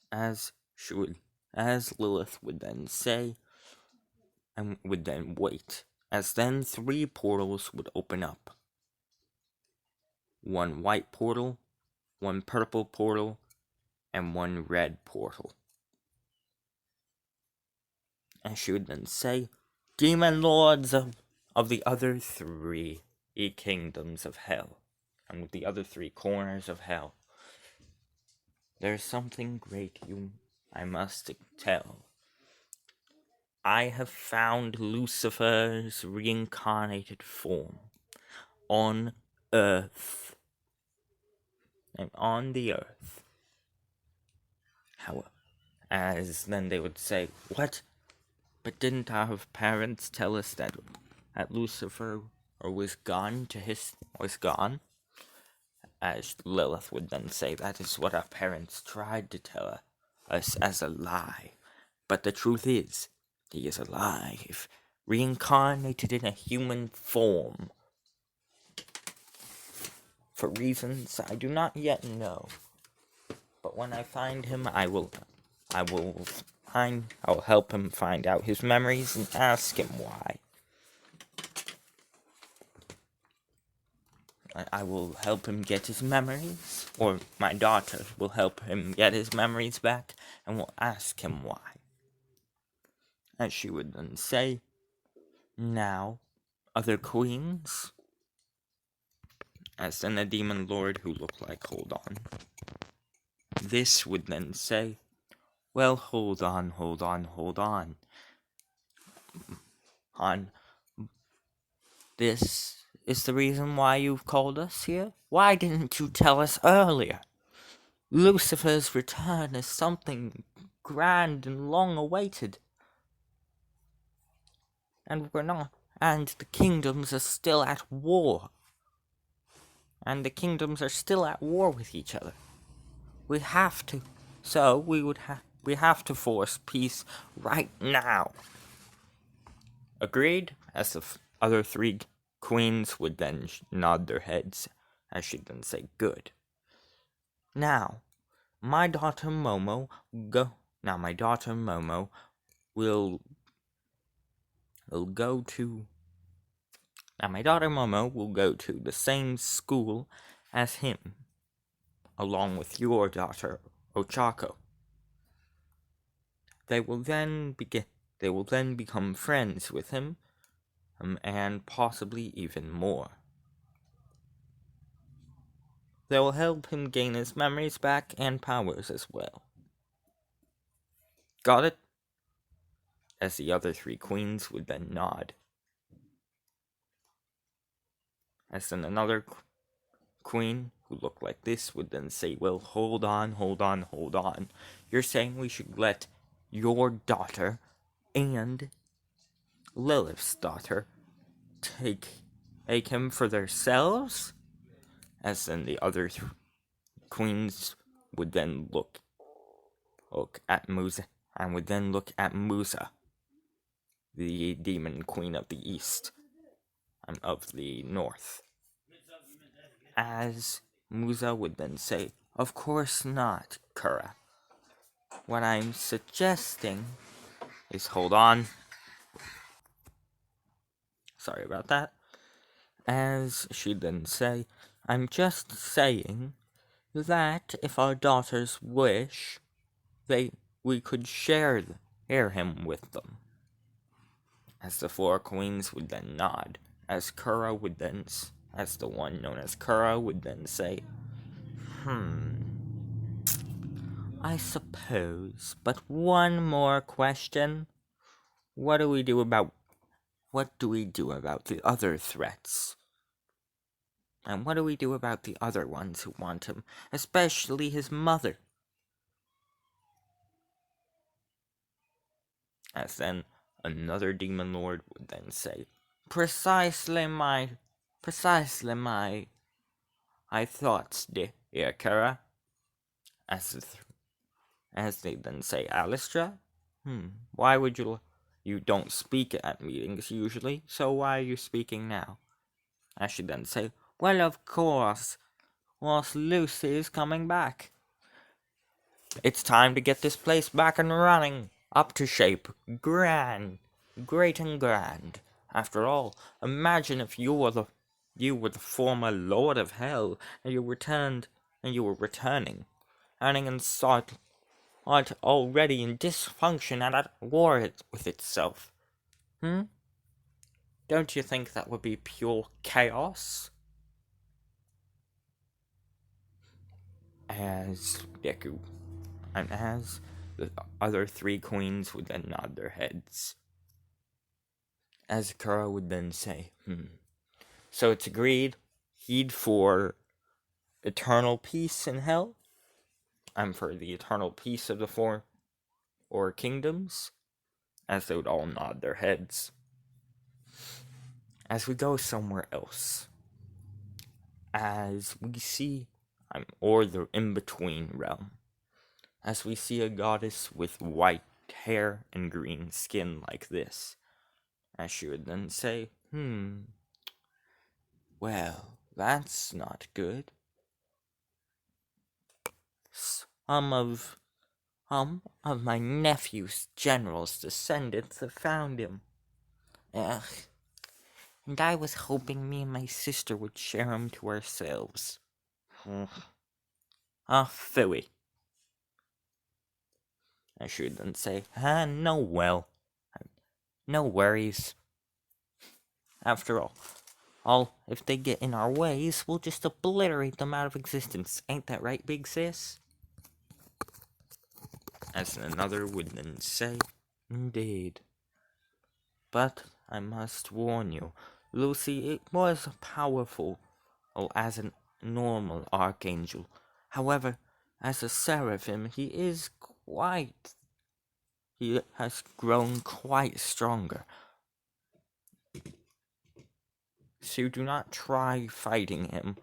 As Lilith would then say, and would then wait, as then 3 portals would open up. 1 white portal, 1 purple portal, and 1 red portal. And she would then say, "Demon lords of the other 3 kingdoms of hell, and the other 3 corners of hell, there's something great I must tell. I have found Lucifer's reincarnated form on Earth. And on the Earth. However, as then they would say, "What? But didn't our parents tell us that Lucifer was gone? As Lilith would then say, "That is what our parents tried to tell us as a lie. But the truth is, he is alive, reincarnated in a human form. For reasons I do not yet know. But when I find him, I'll help him find out his memories and ask him why. I will help him get his memories, or my daughter will help him get his memories back, and will ask him why." As she would then say, "Now, other queens?" As then a demon lord who looked like, hold on. This would then say, Well, hold on. This is the reason why you've called us here? Why didn't you tell us earlier? Lucifer's return is something grand and long awaited. And we're not. And the kingdoms are still at war. And the kingdoms are still at war with each other. We have to. So we have to force peace right now. Agreed? As the other three queens would then nod their heads, as she'd then say, good. Now, my daughter Momo will go to. Now, my daughter Momo will go to the same school as him, along with your daughter Ochako. They will then become friends with him, and possibly even more. They will help him gain his memories back and powers as well. Got it? As the other three queens would then nod. As then another queen, who looked like this, would then say, well, hold on. You're saying we should let your daughter and Lilith's daughter take him for themselves? As then the other queens would then look at Musa, and would then look at Musa, the demon queen of the east, and of the north. As Musa would then say, of course not, Kura. What I'm suggesting is, hold on. Sorry about that. As she'd then say, I'm just saying that if our daughters wish, we could share him with them. As the four queens would then nod, as the one known as Kura would then say, I suppose, but one more question. What do we do about the other threats? And what do we do about the other ones who want him, especially his mother? As then another demon lord would then say, Precisely my thoughts, dear Kara. As they then say, Alistra? Why would you don't speak at meetings usually, so why are you speaking now? As she then say, well, of course, whilst Lucy is coming back. It's time to get this place back and running, up to shape, great and grand. After all, imagine if you were the former Lord of Hell, and you were returning, and saw it already in dysfunction and at war with itself. Don't you think that would be pure chaos? As Deku, and as the other three queens would then nod their heads. As Kura would then say, So it's agreed, he'd for eternal peace in hell? I'm for the eternal peace of the four kingdoms? As they would all nod their heads. As we go somewhere else, as we see, or the in-between realm, as we see a goddess with white hair and green skin like this, as she would then say, well, that's not good. Some of my nephew's general's descendants have found him. Ugh. And I was hoping me and my sister would share him to ourselves. Phooey. I should then say, no worries. After all, if they get in our ways, we'll just obliterate them out of existence. Ain't that right, big sis? As another would then say, indeed. But I must warn you, Lucy, it was powerful, as a normal archangel. However, as a seraphim, he has grown quite stronger. So do not try fighting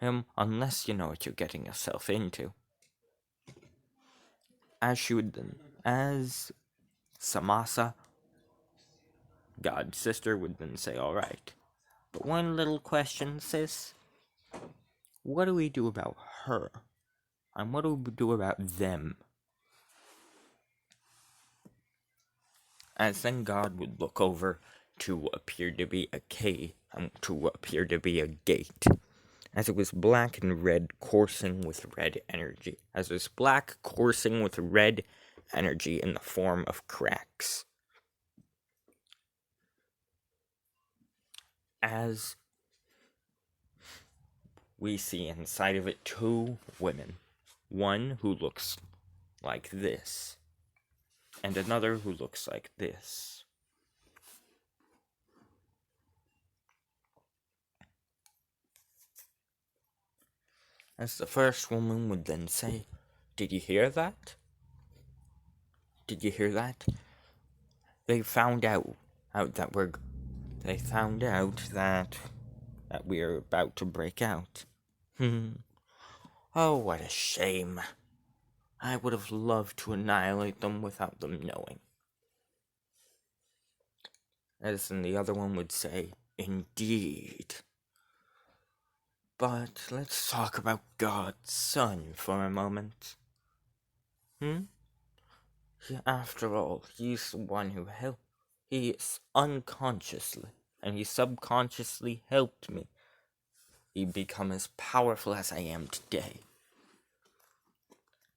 him unless you know what you're getting yourself into. As Samasa, God's sister, would then say, alright. But one little question, sis. What do we do about her? And what do we do about them? As then God would look over to what appeared to be a cave, to what appeared to be a gate. As it was black and red coursing with red energy. As it was black coursing with red energy in the form of cracks. As we see inside of it 2 women. One who looks like this. And another who looks like this. As the first woman would then say, "Did you hear that? Did you hear that? They found out that we're about to break out. Oh, what a shame. I would have loved to annihilate them without them knowing." As then the other one would say, "Indeed. But let's talk about God's Son for a moment. After all, he's the one who helped. He unconsciously and he subconsciously helped me. He become as powerful as I am today."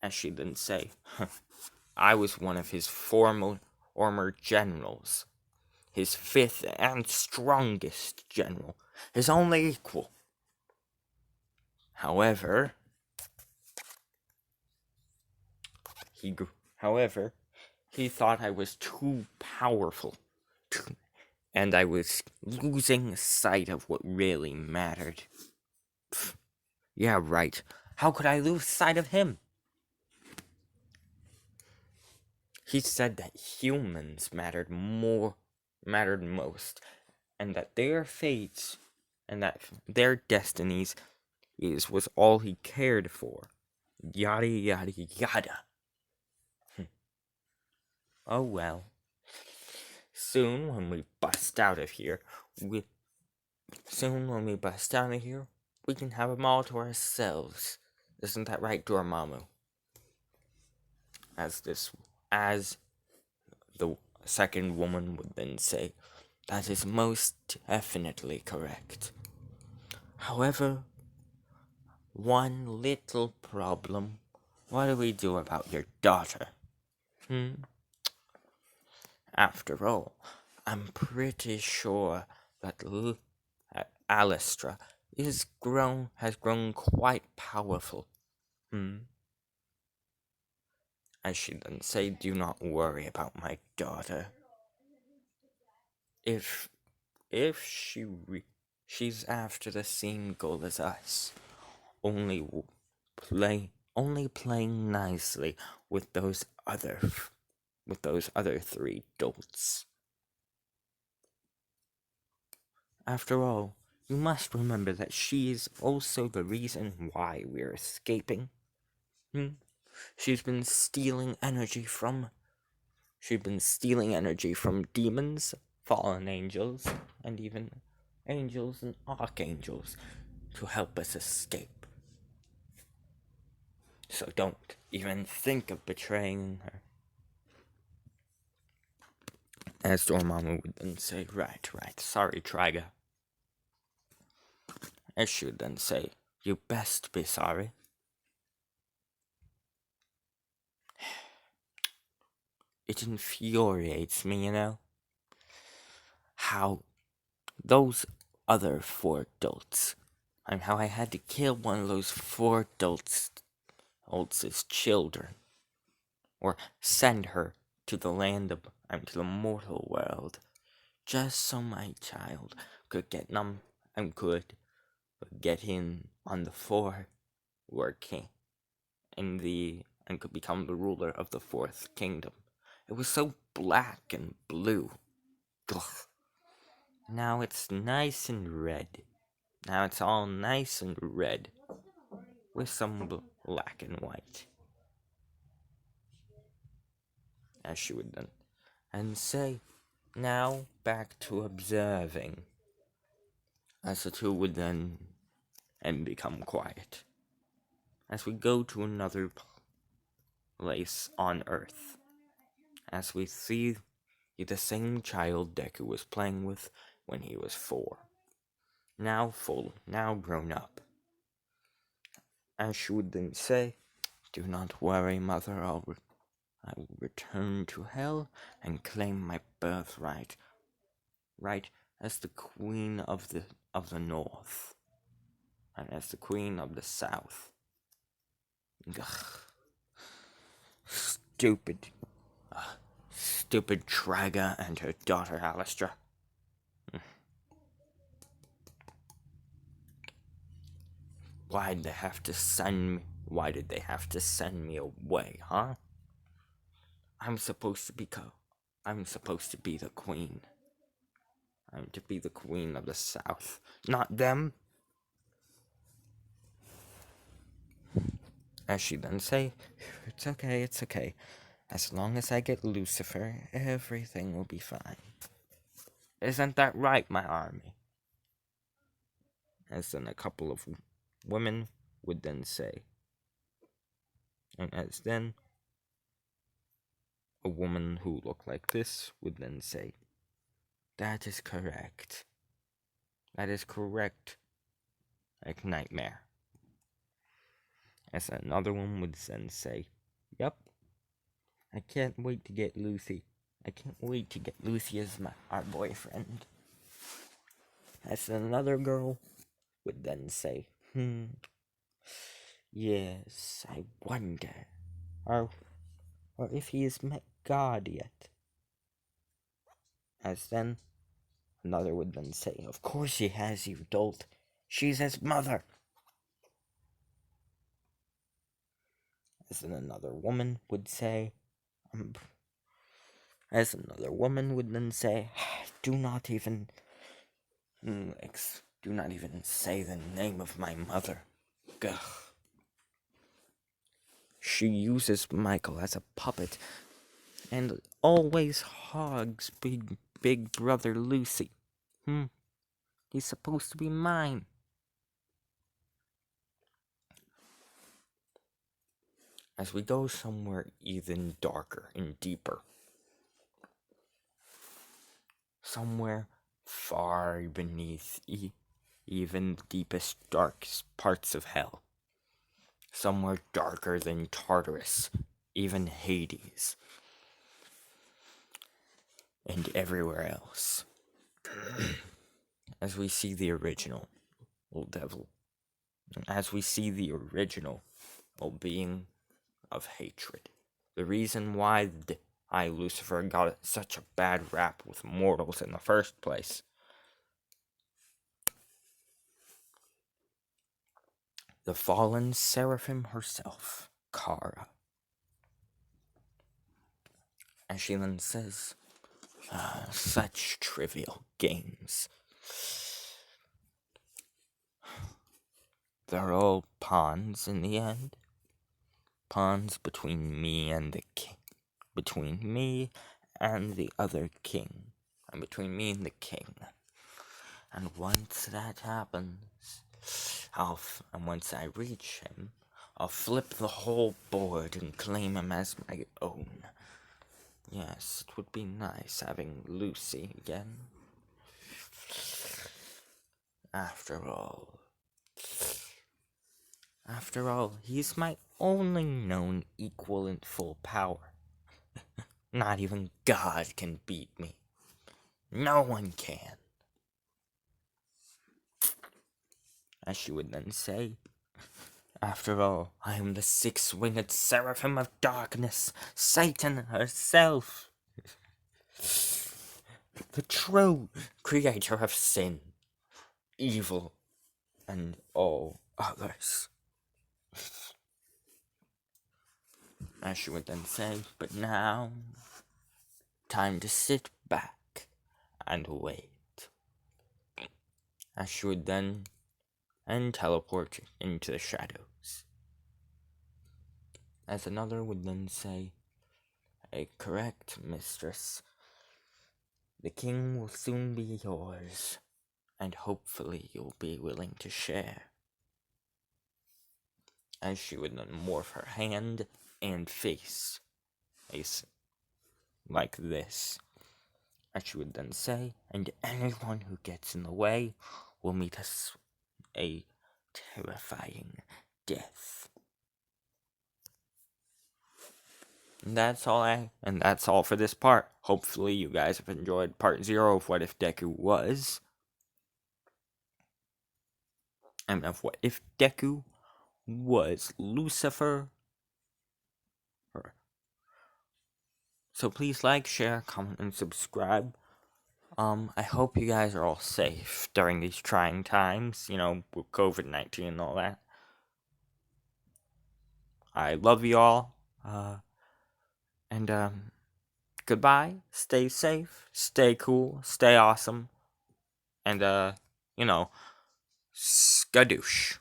As she then say, "I was one of his former generals. His 5th and strongest general. His only equal. However, he thought I was too powerful, and I was losing sight of what really mattered." Yeah, right. How could I lose sight of him? He said that humans mattered most, and that their fates and that their destinies was all he cared for. Yada yada yada. Oh well. Soon when we bust out of here, we can have them all to ourselves. Isn't that right, Dormammu? As the second woman would then say, "That is most definitely correct. However, one little problem. What do we do about your daughter? After all, I'm pretty sure that Alistra has grown quite powerful. As she then say, "Do not worry about my daughter. If she's after the same goal as us, only playing nicely with those other 3 dolts. After all, you must remember that she is also the reason why we're escaping. She's been stealing energy from demons, fallen angels, and even angels and archangels to help us escape. So don't even think of betraying her." As Dormammu would then say, right, sorry, Triga." As she would then say, "You best be sorry." It infuriates me, how those other 4 dolts, and how I had to kill one of those 4 dolts' children, or send her to the land of, to the mortal world, just so my child could get get in on the four king and could become the ruler of the fourth kingdom. It was so black and blue. Ugh. Now it's nice and red. Now it's all nice and red with some black and white. As she would then and say, now back to observing. As the two would then and become quiet. As we go to another place on Earth. As we see the same child Deku was playing with when he was 4. Now grown up. As she would then say, do not worry, mother, I will return to hell and claim my birthright. Right as the queen of the north. And as the queen of the south. Ugh. Stupid Traga and her daughter Alistra. Why did they have to send me away, huh? I'm supposed to be the queen. I'm to be the queen of the south, not them. As she then say, it's okay. As long as I get Lucifer, everything will be fine. Isn't that right, my army? As then a couple of women would then say. And as then a woman who looked like this would then say, that is correct. That is correct. Like Nightmare. As another one would then say, yep. I can't wait to get Lucy. I can't wait to get Lucy as our boyfriend. As another girl would then say, yes, I wonder. Or if he has met God yet. As then another would then say, of course he has, you dolt. She's his mother. As then another woman would say, do not even say the name of my mother. Gah. She uses Michael as a puppet and always hogs big brother Lucy. He's supposed to be mine. As we go somewhere even darker and deeper. Somewhere far beneath even the deepest, darkest parts of hell. Somewhere darker than Tartarus, even Hades. And everywhere else. As we see the original old devil. As we see the original old being of hatred. The reason why Lucifer got such a bad rap with mortals in the first place. The fallen seraphim herself, Kara. As she then says, such trivial games. They're all pawns in the end. Pawns between me and the king. Between me and the other king. And between me and the king. And once that happens, and once I reach him, I'll flip the whole board and claim him as my own. Yes, it would be nice having Lucy again. After all, he's my only known equal in full power. Not even God can beat me. No one can. As she would then say, After all, I am the six-winged seraphim of darkness, Satan herself. The true creator of sin, evil, and all others. As she would then say, but now, time to sit back and wait. As she would then teleport into the shadows. As another would then say, correct, mistress. The king will soon be yours, and hopefully you'll be willing to share. As she would then morph her hand and face like this. As she would then say, and anyone who gets in the way will meet a terrifying death. And that's all for this part. Hopefully you guys have enjoyed part 0 of What If Deku was. And of What If Deku was Lucifer. So please like, share, comment, and subscribe. I hope you guys are all safe during these trying times, with COVID-19 and all that. I love you all. And goodbye. Stay safe. Stay cool. Stay awesome. And, skadoosh.